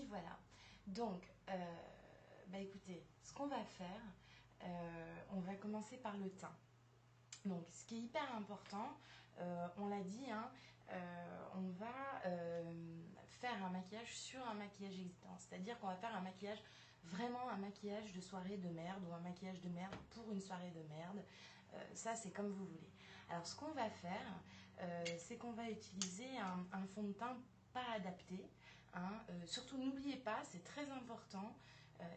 voilà. Donc, bah écoutez, ce qu'on va faire, on va commencer par le teint. Donc, ce qui est hyper important, on l'a dit, hein, on va faire un maquillage sur un maquillage existant. C'est-à-dire qu'on va faire un maquillage, vraiment un maquillage de soirée de merde ou un maquillage de merde pour une soirée de merde. Ça, c'est comme vous voulez. Alors, ce qu'on va faire, c'est qu'on va utiliser un fond de teint pas adapté. Hein. Surtout, n'oubliez pas, c'est très important,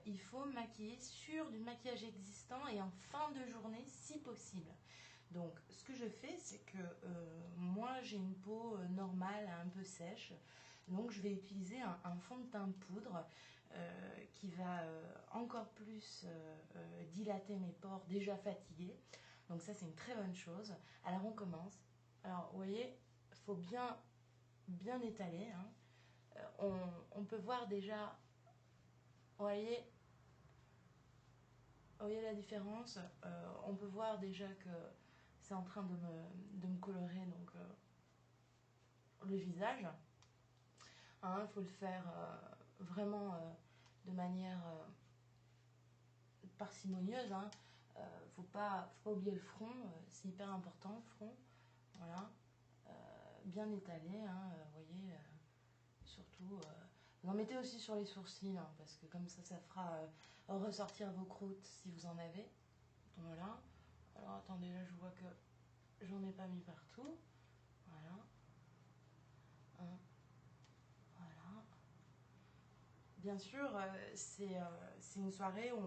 il faut maquiller sur du maquillage existant et en fin de journée si possible. Donc, ce que je fais, c'est que moi, j'ai une peau normale, un peu sèche. Donc, je vais utiliser un fond de teint poudre qui va encore plus dilater mes pores déjà fatigués. Donc, ça, c'est une très bonne chose. Alors, on commence. Alors, vous voyez, il faut bien étaler. Hein. On peut voir déjà, vous voyez la différence. On peut voir déjà que c'est en train de me colorer donc, le visage. Il faut le faire vraiment de manière parcimonieuse. Hein. Faut pas oublier le front, c'est hyper important le front. Voilà. Bien étalé, hein, vous voyez, surtout. Vous en mettez aussi sur les sourcils, hein, parce que comme ça fera ressortir vos croûtes si vous en avez. Voilà. Alors attendez, là je vois que j'en ai pas mis partout. Voilà. Voilà. Bien sûr, c'est une soirée où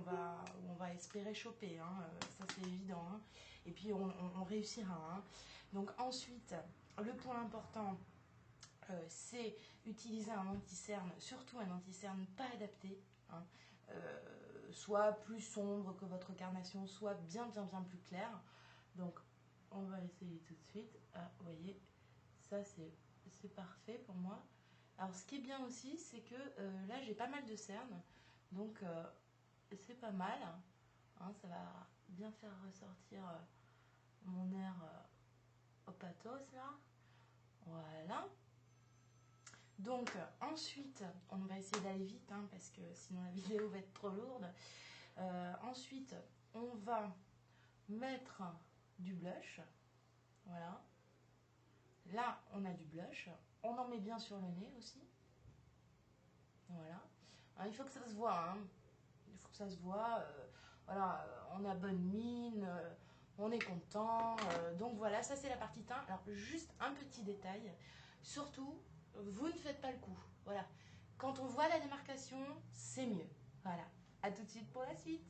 on va espérer choper, hein, ça c'est évident. Hein. Et puis on réussira. Hein. Donc ensuite, le point important, c'est utiliser un anti-cerne, surtout un anti-cerne pas adapté. Hein. Soit plus sombre que votre carnation, soit bien plus clair. Donc on va essayer tout de suite. Ah, vous voyez, ça c'est parfait pour moi. Alors ce qui est bien aussi, c'est que là j'ai pas mal de cernes, donc c'est pas mal. Hein, ça va bien faire ressortir mon air au pathos là. Voilà. Donc ensuite, on va essayer d'aller vite, hein, parce que sinon la vidéo va être trop lourde. Ensuite, on va mettre du blush. Voilà. Là, on a du blush. On en met bien sur le nez aussi. Voilà. Alors, il faut que ça se voit. Hein. Il faut que ça se voit. Voilà, on a bonne mine. On est content. Donc voilà, ça c'est la partie teint. Alors, juste un petit détail. Surtout, vous ne faites pas le coup. Voilà. Quand on voit la démarcation, c'est mieux. Voilà. À tout de suite pour la suite.